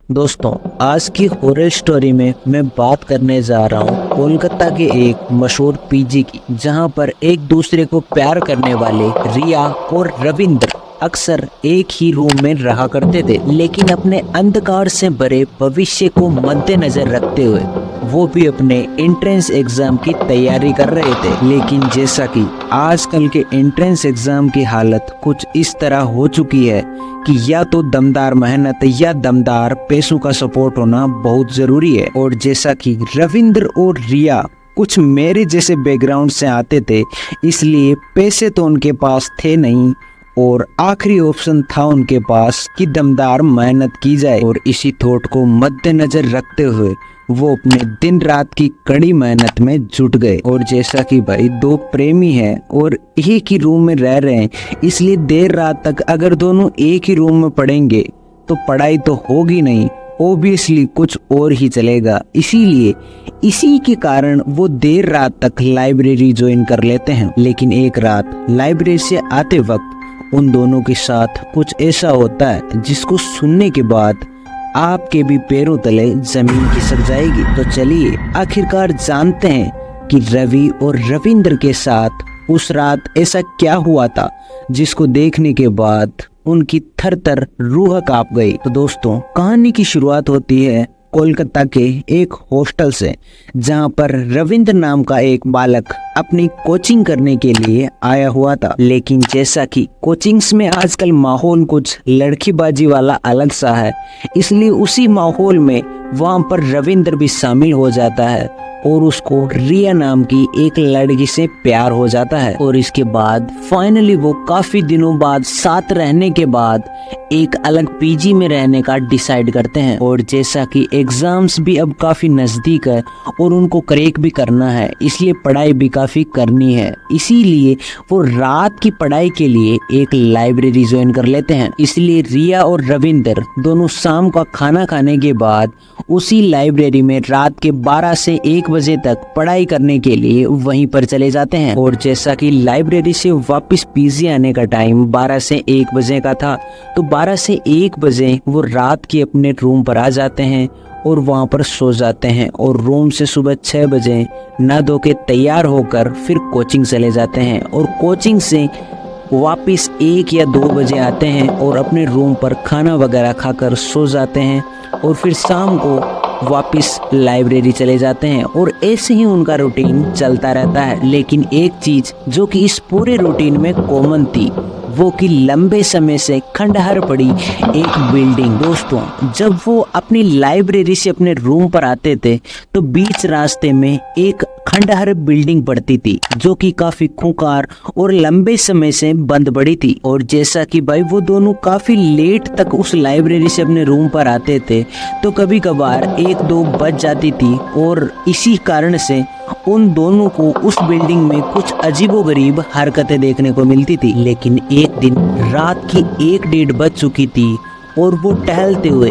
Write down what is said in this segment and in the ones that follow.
दोस्तों, आज की हॉरर स्टोरी में मैं बात करने जा रहा हूँ कोलकाता के एक मशहूर पीजी की, जहाँ पर एक दूसरे को प्यार करने वाले रिया और रविंद्र अक्सर एक ही रूम में रहा करते थे। लेकिन अपने अंधकार से भरे भविष्य को मद्देनजर रखते हुए वो भी अपने एंट्रेंस एग्जाम की तैयारी कर रहे थे। लेकिन जैसा कि आजकल के एंट्रेंस एग्जाम की हालत कुछ इस तरह हो चुकी है कि या तो दमदार मेहनत या दमदार पैसों का सपोर्ट होना बहुत जरूरी है। और जैसा कि रविंद्र और रिया कुछ मेरे जैसे बैकग्राउंड से आते थे, इसलिए पैसे तो उनके पास थे नहीं और आखिरी ऑप्शन था उनके पास कि दमदार मेहनत की जाए। और इसी थॉट को मद्देनजर रखते हुए वो अपने दिन रात की कड़ी मेहनत में जुट गए। और जैसा कि भाई दो प्रेमी हैं और एक ही रूम में रह रहे हैं, इसलिए देर रात तक अगर दोनों एक ही रूम में पढ़ेंगे तो पढ़ाई तो होगी नहीं, ओबियसली कुछ और ही चलेगा। इसीलिए इसी के कारण वो देर रात तक लाइब्रेरी ज्वाइन कर लेते हैं। लेकिन एक रात लाइब्रेरी से आते वक्त उन दोनों के साथ कुछ ऐसा होता है जिसको सुनने के बाद आपके भी पैरों तले जमीन खिसक जाएगी। तो चलिए आखिरकार जानते हैं कि रवि और रविंद्र के साथ उस रात ऐसा क्या हुआ था जिसको देखने के बाद उनकी थर थर रूह कांप गई। तो दोस्तों, कहानी की शुरुआत होती है कोलकाता के एक हॉस्टल से, जहां पर रविंद्र नाम का एक बालक अपनी कोचिंग करने के लिए आया हुआ था। लेकिन जैसा कि कोचिंग्स में आजकल माहौल कुछ लड़कीबाजी वाला अलग सा है, इसलिए उसी माहौल में वहां पर रविंद्र भी शामिल हो जाता है और उसको रिया नाम की एक लड़की से प्यार हो जाता है। और इसके बाद फाइनली वो काफी दिनों बाद साथ रहने के बाद एक अलग पीजी में रहने का डिसाइड करते हैं। और जैसा कि एग्जाम्स भी अब काफी नजदीक है और उनको क्रैक भी करना है, इसलिए पढ़ाई भी काफी करनी है, इसीलिए वो रात की पढ़ाई के लिए एक लाइब्रेरी ज्वाइन कर लेते हैं। इसलिए रिया और रविंद्र दोनों शाम का खाना खाने के बाद उसी लाइब्रेरी में रात के 12 से 1 बजे तक पढ़ाई करने के लिए वहीं पर चले जाते हैं। और जैसा कि लाइब्रेरी से वापस पीजी आने का टाइम 12 से 1 बजे का था, तो 12 से 1 बजे वो रात के अपने रूम पर आ जाते हैं और वहां पर सो जाते हैं। और रूम से सुबह 6 बजे नहा धो के तैयार होकर फिर कोचिंग चले जाते हैं। और कोचिंग से वापस 1 या 2 बजे आते हैं और अपने रूम पर खाना वगैरह खाकर सो जाते हैं और फिर शाम को वापस लाइब्रेरी चले जाते हैं। और ऐसे ही उनका रूटीन चलता रहता है। लेकिन एक चीज जो कि इस पूरे रूटीन में कॉमन थी, वो कि लंबे समय से खंडहर पड़ी एक बिल्डिंग। दोस्तों, जब वो अपनी लाइब्रेरी से अपने रूम पर आते थे तो बीच रास्ते में एक खंडहर बिल्डिंग पड़ती थी जो कि काफी खूंखार और लंबे समय से बंद पड़ी थी। और जैसा कि भाई वो दोनों काफी लेट तक उस लाइब्रेरी से अपने रूम पर आते थे, तो कभी कभार 1-2 बज जाती थी। और इसी कारण से उन दोनों को उस बिल्डिंग में कुछ अजीबोगरीब हरकतें देखने को मिलती थी। लेकिन एक दिन रात की 1-1:30 बज चुकी थी और वो टहलते हुए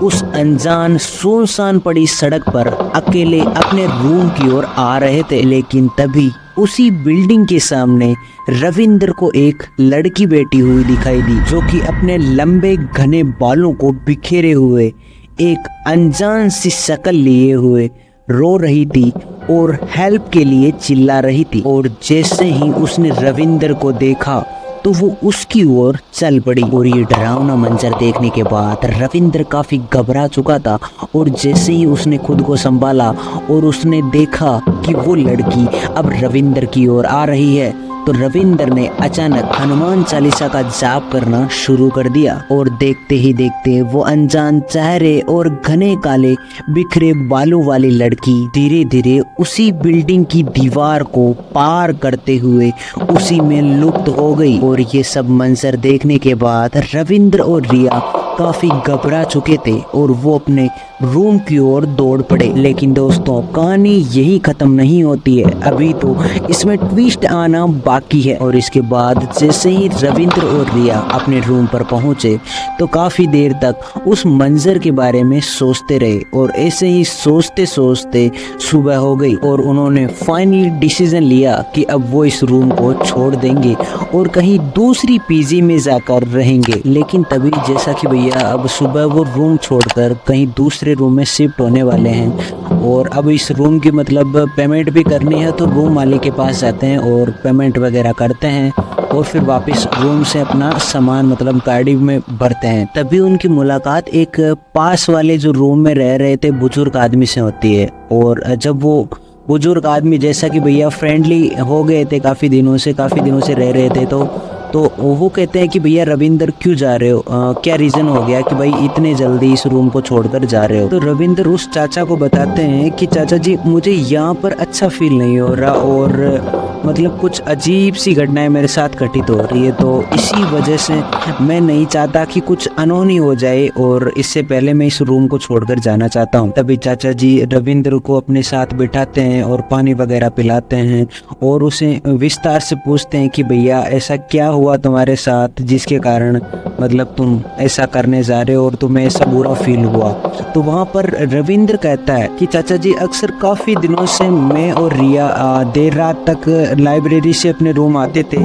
उस अनजान सुनसान पड़ी सड़क पर अकेले अपने रूम की ओर आ रहे थे। लेकिन तभी उसी बिल्डिंग के सामने रविंद्र को एक लड़की बैठी हुई दिखाई दी, जो कि अपने लंबे घने बालों को बिखेरे हुए एक अनजान सी शक्ल लिए हुए रो रही थी और हेल्प के लिए चिल्ला रही थी। और जैसे ही उसने रविंद्र को देखा तो वो उसकी ओर चल पड़ी। और ये डरावना मंजर देखने के बाद रविंद्र काफी घबरा चुका था। और जैसे ही उसने खुद को संभाला और उसने देखा कि वो लड़की अब रविंद्र की ओर आ रही है, तो रविंद्र ने अचानक हनुमान चालीसा का जाप करना शुरू कर दिया। और देखते ही देखते वो अनजान चेहरे और घने काले बिखरे बालों वाली लड़की धीरे धीरे उसी बिल्डिंग की दीवार को पार करते हुए उसी में लुप्त हो गई। और ये सब मंजर देखने के बाद रविंद्र और रिया काफी घबरा चुके थे और वो अपने रूम की ओर दौड़ पड़े। लेकिन दोस्तों, कहानी यही खत्म नहीं होती है, अभी तो इसमें ट्विस्ट आना बाकी है। और इसके बाद जैसे ही रविंद्र और रिया अपने रूम पर पहुंचे तो काफी देर तक उस मंजर के बारे में सोचते रहे। और ऐसे ही सोचते सोचते सुबह हो गई और उन्होंने फाइनली डिसीजन लिया कि अब वो इस रूम को छोड़ देंगे और कहीं दूसरी पीजी में जाकर रहेंगे। लेकिन तभी जैसा कि भैया भैया अब सुबह वो रूम छोड़कर कहीं दूसरे रूम में शिफ्ट होने वाले हैं और अब इस रूम की मतलब पेमेंट भी करनी है, तो रूम मालिक के पास जाते हैं और पेमेंट वगैरह करते हैं और फिर वापस रूम से अपना सामान मतलब गाड़ी में भरते हैं। तभी उनकी मुलाकात एक पास वाले जो रूम में रह रहे थे बुजुर्ग आदमी से होती है। और जब वो बुजुर्ग आदमी जैसा कि भैया फ्रेंडली हो गए थे, काफ़ी दिनों से रह रहे थे, तो वो कहते हैं कि भैया रविंदर क्यों जा रहे हो, क्या रीज़न हो गया कि भाई इतने जल्दी इस रूम को छोड़कर जा रहे हो। तो रविंदर उस चाचा को बताते हैं कि चाचा जी मुझे यहाँ पर अच्छा फील नहीं हो रहा और मतलब कुछ अजीब सी घटनाएं मेरे साथ घटित हो रही है, तो इसी वजह से मैं नहीं चाहता कि कुछ अनहोनी हो जाए और इससे पहले मैं इस रूम को छोड़कर जाना चाहता हूँ। तभी चाचा जी रविंद्र को अपने साथ बिठाते हैं और पानी वगैरह पिलाते हैं और उसे विस्तार से पूछते हैं कि भैया ऐसा क्या हुआ तुम्हारे साथ जिसके कारण मतलब तुम ऐसा करने जा रहे हो और तुम्हें ऐसा बुरा फील हुआ। तो वहाँ पर रविंद्र कहता है कि चाचा जी अक्सर काफ़ी दिनों से मैं और रिया देर रात तक लाइब्रेरी से अपने रूम आते थे,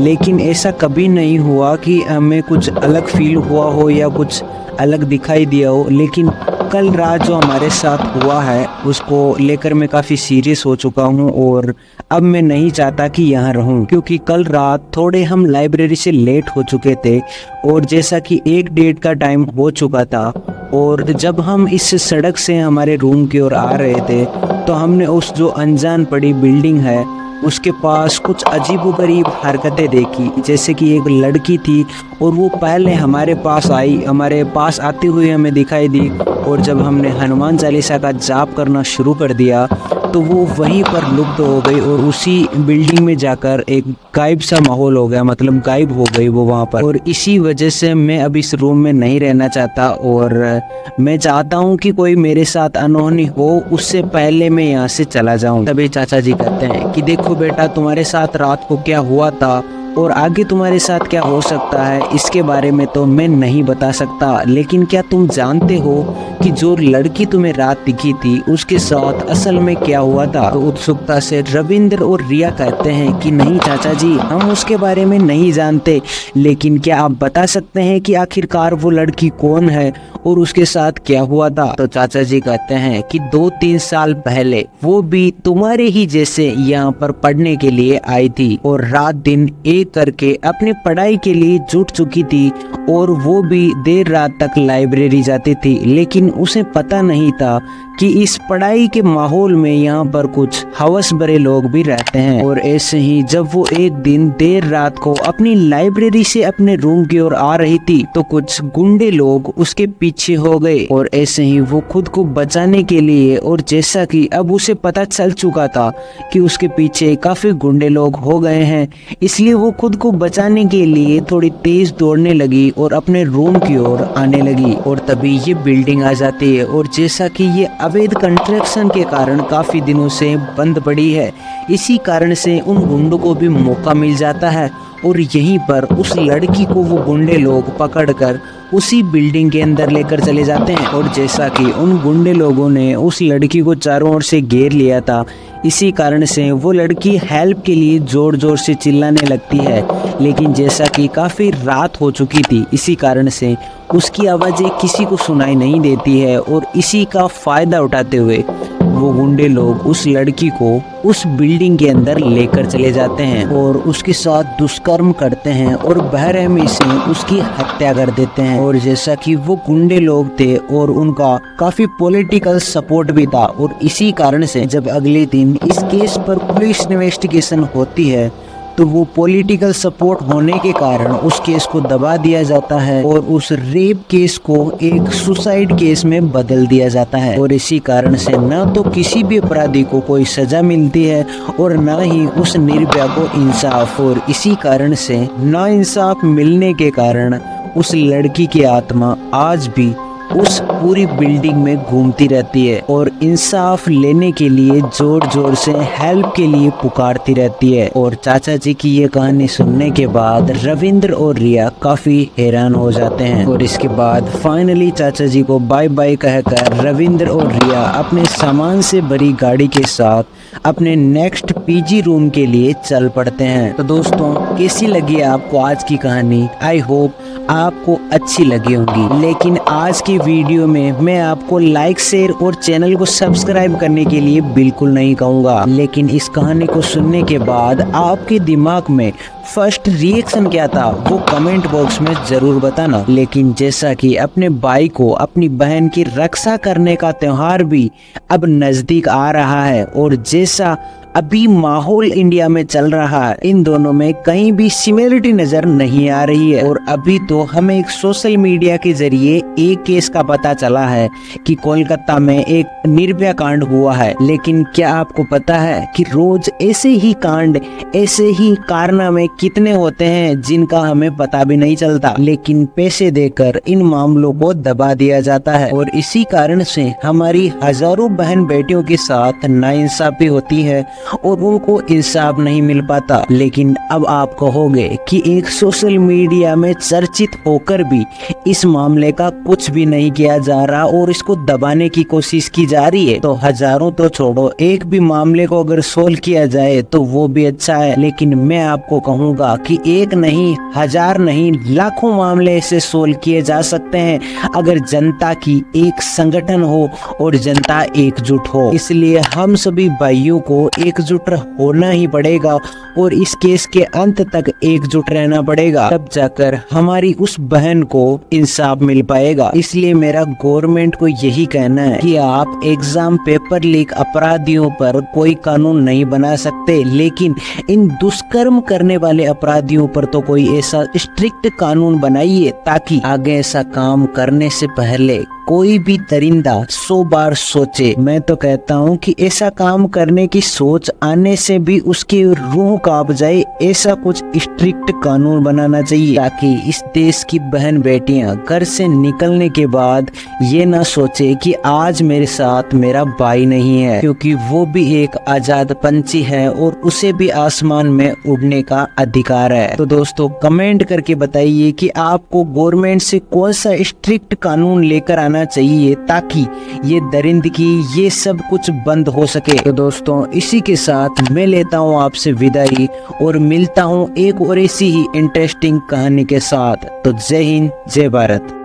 लेकिन ऐसा कभी नहीं हुआ कि हमें कुछ अलग फील हुआ हो या कुछ अलग दिखाई दिया हो। लेकिन कल रात जो हमारे साथ हुआ है उसको लेकर मैं काफ़ी सीरियस हो चुका हूँ और अब मैं नहीं चाहता कि यहाँ रहूँ, क्योंकि कल रात थोड़े हम लाइब्रेरी से लेट हो चुके थे और जैसा कि 1:30 का टाइम हो चुका था और जब हम इस सड़क से हमारे रूम की ओर आ रहे थे तो हमने उस जो अनजान पड़ी बिल्डिंग है उसके पास कुछ अजीबोगरीब हरकतें देखी। जैसे कि एक लड़की थी और वो पहले हमारे पास आती हुई हमें दिखाई दी और जब हमने हनुमान चालीसा का जाप करना शुरू कर दिया तो वो वहीं पर लुप्त हो गई और उसी बिल्डिंग में जाकर एक गायब सा माहौल हो गया, मतलब गायब हो गई वो वहाँ पर। और इसी वजह से मैं अब इस रूम में नहीं रहना चाहता और मैं चाहता हूँ कि कोई मेरे साथ अनहोनी हो उससे पहले मैं यहाँ से चला जाऊँ। तभी चाचा जी कहते हैं कि देखो बेटा तुम्हारे साथ रात को क्या हुआ था और आगे तुम्हारे साथ क्या हो सकता है इसके बारे में तो मैं नहीं बता सकता, लेकिन क्या तुम जानते हो कि जो लड़की तुम्हें रात दिखी थी उसके साथ असल में क्या हुआ था। तो उत्सुकता से रविंद्र और रिया कहते हैं कि नहीं चाचा जी हम उसके बारे में नहीं जानते, लेकिन क्या आप बता सकते हैं कि आखिरकार वो लड़की कौन है और उसके साथ क्या हुआ था। तो चाचा जी कहते हैं कि 2-3 साल पहले वो भी तुम्हारे ही जैसे यहाँ पर पढ़ने के लिए आई थी और रात दिन एक करके अपनी पढ़ाई के लिए जुट चुकी थी और वो भी देर रात तक लाइब्रेरी जाती थी, लेकिन उसे पता नहीं था कि इस पढ़ाई के माहौल में यहाँ पर कुछ हवस भरे लोग भी रहते हैं। और ऐसे ही जब वो एक दिन देर रात को अपनी लाइब्रेरी से अपने रूम की ओर आ रही थी तो कुछ गुंडे लोग उसके पीछे हो गए और ऐसे ही वो खुद को बचाने के लिए, और जैसा कि अब उसे पता चल चुका था कि उसके पीछे काफी गुंडे लोग हो गए हैं, इसलिए वो खुद को बचाने के लिए थोड़ी तेज दौड़ने लगी और अपने रूम की ओर आने लगी। और तभी ये बिल्डिंग आ जाती है और जैसा कि ये अवैध कंस्ट्रक्शन के कारण काफी दिनों से बंद पड़ी है, इसी कारण से उन गुंडों को भी मौका मिल जाता है और यहीं पर उस लड़की को वो गुंडे लोग पकड़कर उसी बिल्डिंग के अंदर लेकर चले जाते हैं। और जैसा कि उन गुंडे लोगों ने उस लड़की को चारों ओर से घेर लिया था, इसी कारण से वो लड़की हेल्प के लिए जोर जोर से चिल्लाने लगती है, लेकिन जैसा कि काफ़ी रात हो चुकी थी इसी कारण से उसकी आवाज़ें किसी को सुनाई नहीं देती है और इसी का फ़ायदा उठाते हुए वो गुंडे लोग उस लड़की को उस बिल्डिंग के अंदर लेकर चले जाते हैं और उसके साथ दुष्कर्म करते हैं और बेरहमी से उसकी हत्या कर देते हैं। और जैसा कि वो गुंडे लोग थे और उनका काफी पॉलिटिकल सपोर्ट भी था, और इसी कारण से जब अगले दिन इस केस पर पुलिस इन्वेस्टिगेशन होती है तो वो पॉलिटिकल सपोर्ट होने के कारण उस केस को दबा दिया जाता है और उस रेप केस को एक सुसाइड केस में बदल दिया जाता है। और इसी कारण से न तो किसी भी अपराधी को कोई सजा मिलती है और न ही उस निर्भया को इंसाफ, और इसी कारण से नाइंसाफ मिलने के कारण उस लड़की की आत्मा आज भी उस पूरी बिल्डिंग में घूमती रहती है और इंसाफ लेने के लिए जोर जोर से हेल्प के लिए पुकारती रहती है। और चाचा जी की ये कहानी सुनने के बाद रविंद्र और रिया काफी हैरान हो जाते हैं और इसके बाद फाइनली चाचा जी को बाय बाय कहकर रविंद्र और रिया अपने सामान से भरी गाड़ी के साथ अपने नेक्स्ट पीजी रूम के लिए चल पड़ते हैं। तो दोस्तों कैसी लगी आपको आज की कहानी? आई होप आपको अच्छी लगी होंगी। लेकिन आज की वीडियो में मैं आपको लाइक, शेयर और चैनल को सब्सक्राइब करने के लिए बिल्कुल नहीं कहूँगा। लेकिन इस कहानी को सुनने के बाद आपके दिमाग में फर्स्ट रिएक्शन क्या था वो कमेंट बॉक्स में जरूर बताना। लेकिन जैसा कि अपने भाई को अपनी बहन की रक्षा करने का त्योहार भी अब नजदीक आ रहा है और जैसा अभी माहौल इंडिया में चल रहा है, इन दोनों में कहीं भी सिमिलरिटी नजर नहीं आ रही है। और अभी तो हमें एक सोशल मीडिया के जरिए एक केस का पता चला है कि कोलकाता में एक निर्भया कांड हुआ है। लेकिन क्या आपको पता है कि रोज ऐसे ही कांड, ऐसे ही कारनामे कितने होते हैं जिनका हमें पता भी नहीं चलता, लेकिन पैसे देकर इन मामलों को दबा दिया जाता है। और इसी कारण से हमारी हजारों बहन बेटियों के साथ नाइंसाफी होती है और उनको इंसाफ नहीं मिल पाता। लेकिन अब आप कहोगे कि एक सोशल मीडिया में चर्चित होकर भी इस मामले का कुछ भी नहीं किया जा रहा और इसको दबाने की कोशिश की जा रही है, तो हजारों तो छोड़ो, एक भी मामले को अगर सोल्व किया जाए तो वो भी अच्छा है। लेकिन मैं आपको कहूँगा कि एक नहीं, हजार नहीं, लाखों मामले ऐसे सोल्व किए जा सकते हैं अगर जनता की एक संगठन हो और जनता एकजुट हो। इसलिए हम सभी भाइयों को एकजुट होना ही पड़ेगा और इस केस के अंत तक एकजुट रहना पड़ेगा, तब जाकर हमारी उस बहन को इंसाफ मिल पाएगा। इसलिए मेरा गवर्नमेंट को यही कहना है कि आप एग्जाम पेपर लीक अपराधियों पर कोई कानून नहीं बना सकते, लेकिन इन दुष्कर्म करने वाले अपराधियों पर तो कोई ऐसा स्ट्रिक्ट कानून बनाइए ताकि आगे ऐसा काम करने से पहले कोई भी दरिंदा 100 बार सोचे। मैं तो कहता हूँ कि ऐसा काम करने की सोच आने से भी उसकी रूह कांप जाए, ऐसा कुछ स्ट्रिक्ट कानून बनाना चाहिए ताकि इस देश की बहन बेटियां घर से निकलने के बाद ये ना सोचे कि आज मेरे साथ मेरा भाई नहीं है, क्योंकि वो भी एक आजाद पंछी है और उसे भी आसमान में उड़ने का अधिकार है। तो दोस्तों कमेंट करके बताइए कि आपको गवर्नमेंट से कौन सा स्ट्रिक्ट कानून लेकर आना चाहिए ताकि ये दरिंदगी, ये सब कुछ बंद हो सके। तो दोस्तों इसी के साथ मैं लेता हूँ आपसे विदाई और मिलता हूँ एक और ऐसी ही इंटरेस्टिंग कहानी के साथ। तो जय हिंद, जय भारत।